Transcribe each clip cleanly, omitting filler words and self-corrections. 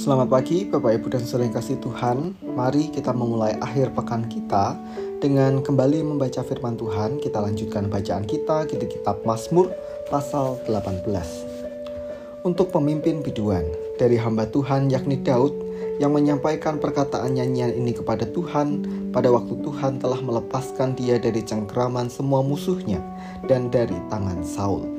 Selamat pagi Bapak Ibu dan Saudara yang kasih Tuhan. Mari kita memulai akhir pekan kita dengan kembali membaca firman Tuhan. Kita lanjutkan bacaan kita di kitab Mazmur pasal 18. Untuk pemimpin biduan dari hamba Tuhan yakni Daud yang menyampaikan perkataan nyanyian ini kepada Tuhan pada waktu Tuhan telah melepaskan dia dari cengkeraman semua musuhnya dan dari tangan Saul.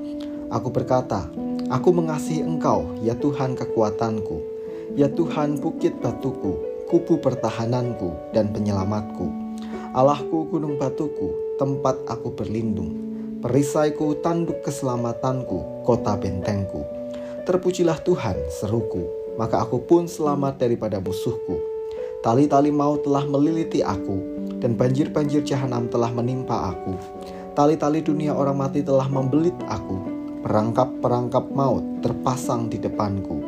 Aku berkata, aku mengasihi Engkau, ya Tuhan kekuatanku. Ya Tuhan bukit batuku, kubu pertahananku dan penyelamatku. Allahku gunung batuku, tempat aku berlindung. Perisaiku tanduk keselamatanku, kota bentengku. Terpujilah Tuhan, seruku, maka aku pun selamat daripada musuhku. Tali-tali maut telah meliliti aku, dan banjir-banjir jahanam telah menimpa aku. Tali-tali dunia orang mati telah membelit aku. Perangkap-perangkap maut terpasang di depanku.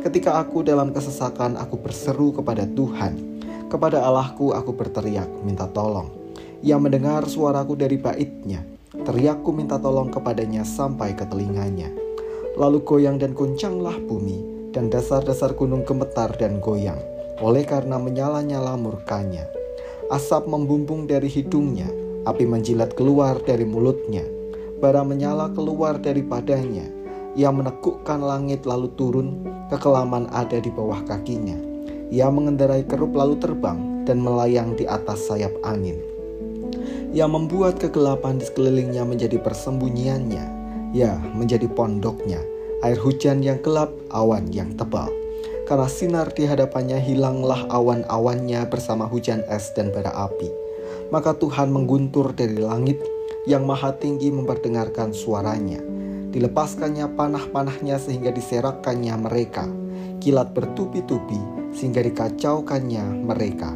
Ketika aku dalam kesesakan, aku berseru kepada Tuhan. Kepada Allahku aku berteriak, minta tolong. Ia mendengar suaraku dari baitnya. Teriakku minta tolong kepadanya sampai ke telinganya. Lalu goyang dan goncanglah bumi, dan dasar-dasar gunung gemetar dan goyang, oleh karena menyala-nyala murkanya. Asap membumbung dari hidungnya, api menjilat keluar dari mulutnya. Bara menyala keluar daripadanya. Ia menekukkan langit lalu turun, kekelaman ada di bawah kakinya. Ia mengendarai kerup lalu terbang dan melayang di atas sayap angin. Ia membuat kegelapan di sekelilingnya menjadi persembunyiannya, ya menjadi pondoknya, air hujan yang gelap, awan yang tebal. Karena sinar di hadapannya hilanglah awan-awannya bersama hujan es dan bara api. Maka Tuhan mengguntur dari langit, yang maha tinggi memperdengarkan suaranya. Dilepaskannya panah-panahnya sehingga diserakkannya mereka. Kilat bertubi-tubi sehingga dikacaukannya mereka.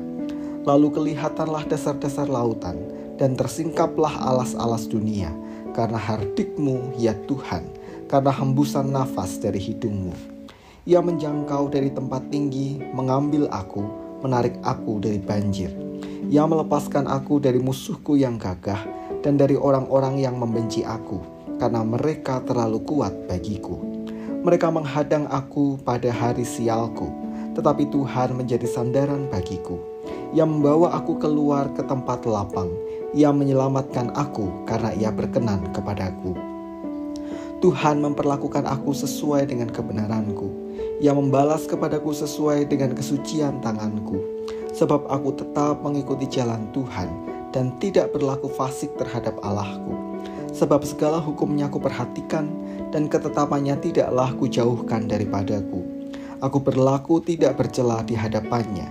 Lalu kelihatanlah dasar-dasar lautan dan tersingkaplah alas-alas dunia. Karena hardikmu ya Tuhan, karena hembusan nafas dari hidungmu. Ia menjangkau dari tempat tinggi, mengambil aku, menarik aku dari banjir. Ia melepaskan aku dari musuhku yang gagah dan dari orang-orang yang membenci aku. Karena mereka terlalu kuat bagiku. Mereka menghadang aku pada hari sialku, tetapi Tuhan menjadi sandaran bagiku. Ia membawa aku keluar ke tempat lapang. Ia menyelamatkan aku karena ia berkenan kepadaku. Tuhan memperlakukan aku sesuai dengan kebenaranku. Ia membalas kepadaku sesuai dengan kesucian tanganku. Sebab aku tetap mengikuti jalan Tuhan dan tidak berlaku fasik terhadap Allahku. Sebab segala hukumnya aku perhatikan dan ketetapannya tidaklah kujauhkan daripadaku. Aku berlaku tidak bercela di hadapannya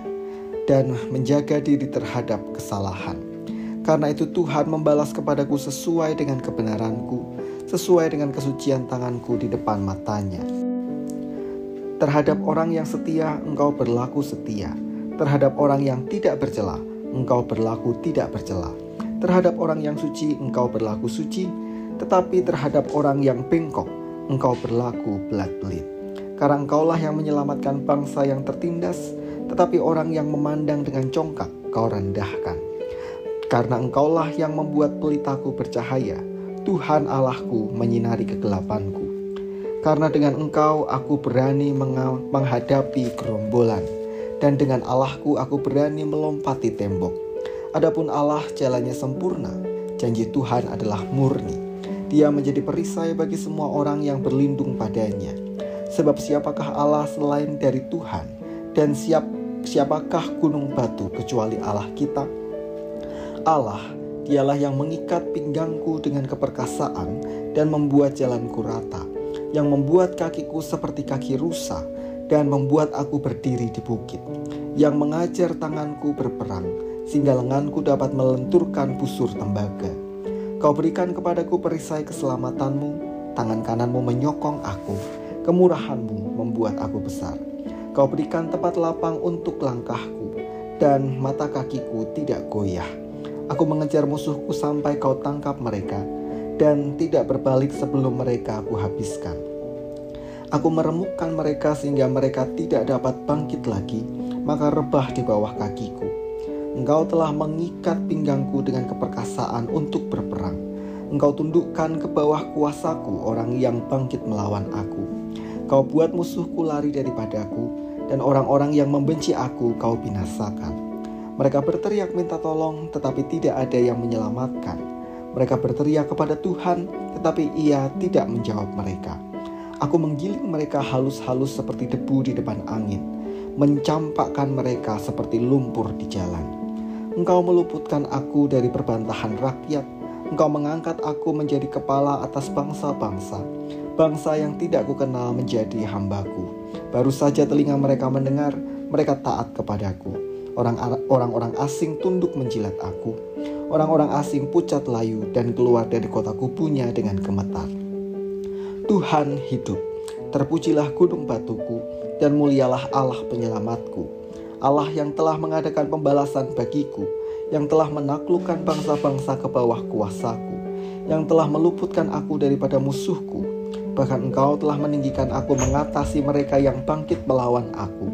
dan menjaga diri terhadap kesalahan. Karena itu Tuhan membalas kepadaku sesuai dengan kebenaranku, sesuai dengan kesucian tanganku di depan matanya. Terhadap orang yang setia engkau berlaku setia. Terhadap orang yang tidak bercela engkau berlaku tidak bercela. Terhadap orang yang suci engkau berlaku suci, tetapi terhadap orang yang bengkok engkau berlaku belat-belit. Karena engkaulah yang menyelamatkan bangsa yang tertindas, tetapi orang yang memandang dengan congkak kau rendahkan. Karena engkaulah yang membuat pelitaku bercahaya, Tuhan Allahku menyinari kegelapanku. Karena dengan engkau aku berani menghadapi gerombolan, dan dengan Allahku aku berani melompati tembok. Adapun Allah jalannya sempurna, janji Tuhan adalah murni. Dia menjadi perisai bagi semua orang yang berlindung padanya. Sebab siapakah Allah selain dari Tuhan? Dan siapakah gunung batu kecuali Allah kita? Allah, dialah yang mengikat pinggangku dengan keperkasaan dan membuat jalanku rata, yang membuat kakiku seperti kaki rusa dan membuat aku berdiri di bukit, yang mengajar tanganku berperang, sehingga lenganku dapat melenturkan busur tembaga. Kau berikan kepadaku perisai keselamatanmu, tangan kananmu menyokong aku, kemurahanmu membuat aku besar. Kau berikan tempat lapang untuk langkahku, dan mata kakiku tidak goyah. Aku mengejar musuhku sampai kau tangkap mereka, dan tidak berbalik sebelum mereka aku habiskan. Aku meremukkan mereka sehingga mereka tidak dapat bangkit lagi, maka rebah di bawah kakiku. Engkau telah mengikat pinggangku dengan keperkasaan untuk berperang. Engkau tundukkan ke bawah kuasaku orang yang bangkit melawan aku. Kau buat musuhku lari daripadaku, dan orang-orang yang membenci aku Kau binasakan. Mereka berteriak minta tolong, tetapi tidak ada yang menyelamatkan. Mereka berteriak kepada Tuhan, tetapi Ia tidak menjawab mereka. Aku menggiling mereka halus-halus seperti debu di depan angin, mencampakkan mereka seperti lumpur di jalan. Engkau meluputkan aku dari perbantahan rakyat. Engkau mengangkat aku menjadi kepala atas bangsa-bangsa. Bangsa yang tidak kukenal menjadi hambaku. Baru saja telinga mereka mendengar, mereka taat kepadaku. Orang-orang asing tunduk menjilat aku. Orang-orang asing pucat layu dan keluar dari kota kubunya dengan gemetar. Tuhan hidup, terpujilah gunung batuku, dan mulialah Allah penyelamatku. Allah yang telah mengadakan pembalasan bagiku, yang telah menaklukkan bangsa-bangsa ke bawah kuasaku, yang telah meluputkan aku daripada musuhku. Bahkan Engkau telah meninggikan aku mengatasi mereka yang bangkit melawan aku.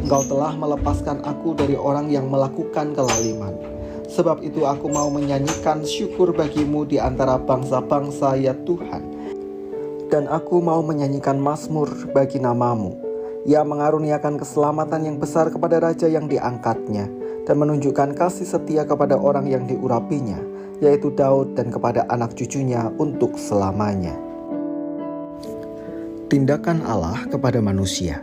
Engkau telah melepaskan aku dari orang yang melakukan kelaliman. Sebab itu aku mau menyanyikan syukur bagimu di antara bangsa-bangsa, ya Tuhan. Dan aku mau menyanyikan mazmur bagi namamu. Ia mengaruniakan keselamatan yang besar kepada raja yang diangkatnya, dan menunjukkan kasih setia kepada orang yang diurapinya, yaitu Daud, dan kepada anak cucunya untuk selamanya. Tindakan Allah kepada manusia.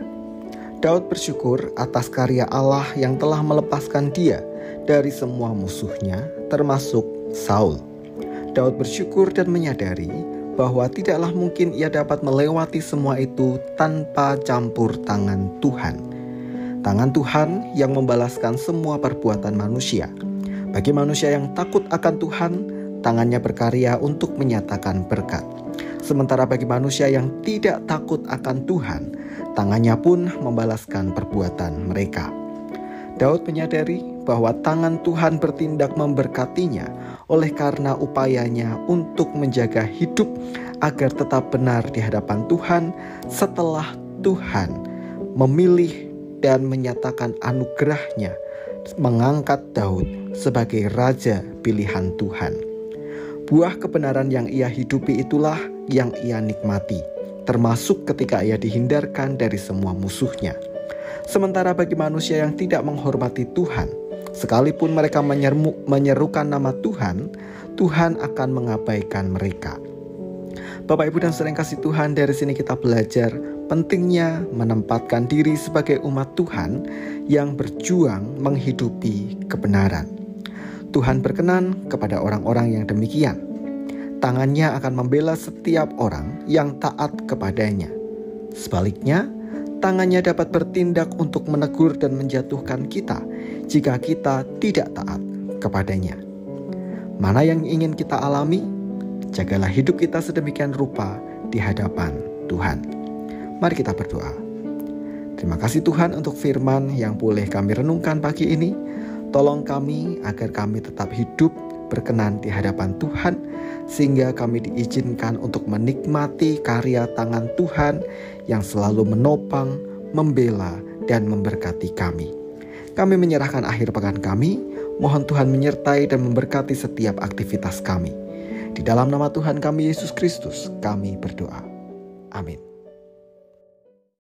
Daud bersyukur atas karya Allah yang telah melepaskan dia dari semua musuhnya, termasuk Saul. Daud bersyukur dan menyadari bahwa tidaklah mungkin ia dapat melewati semua itu tanpa campur tangan Tuhan. Tangan Tuhan yang membalaskan semua perbuatan manusia. Bagi manusia yang takut akan Tuhan, tangannya berkarya untuk menyatakan berkat. Sementara bagi manusia yang tidak takut akan Tuhan, tangannya pun membalaskan perbuatan mereka. Daud menyadari bahwa tangan Tuhan bertindak memberkatinya oleh karena upayanya untuk menjaga hidup agar tetap benar di hadapan Tuhan setelah Tuhan memilih dan menyatakan anugerahnya mengangkat Daud sebagai raja pilihan Tuhan. Buah kebenaran yang ia hidupi itulah yang ia nikmati, termasuk ketika ia dihindarkan dari semua musuhnya. Sementara bagi manusia yang tidak menghormati Tuhan, sekalipun mereka menyerukan nama Tuhan, Tuhan akan mengabaikan mereka. Bapak, Ibu, dan saudara yang kasih Tuhan, dari sini kita belajar pentingnya menempatkan diri sebagai umat Tuhan yang berjuang menghidupi kebenaran. Tuhan berkenan kepada orang-orang yang demikian. Tangannya akan membela setiap orang yang taat kepadanya. Sebaliknya, tangannya dapat bertindak untuk menegur dan menjatuhkan kita jika kita tidak taat kepadanya. Mana yang ingin kita alami? Jagalah hidup kita sedemikian rupa di hadapan Tuhan. Mari kita berdoa. Terima kasih Tuhan untuk firman yang boleh kami renungkan pagi ini. Tolong kami agar kami tetap hidup berkenan di hadapan Tuhan, sehingga kami diizinkan untuk menikmati karya tangan Tuhan yang selalu menopang, membela, dan memberkati kami. Kami menyerahkan akhir pekan kami, mohon Tuhan menyertai dan memberkati setiap aktivitas kami. Di dalam nama Tuhan kami Yesus Kristus, kami berdoa. Amin.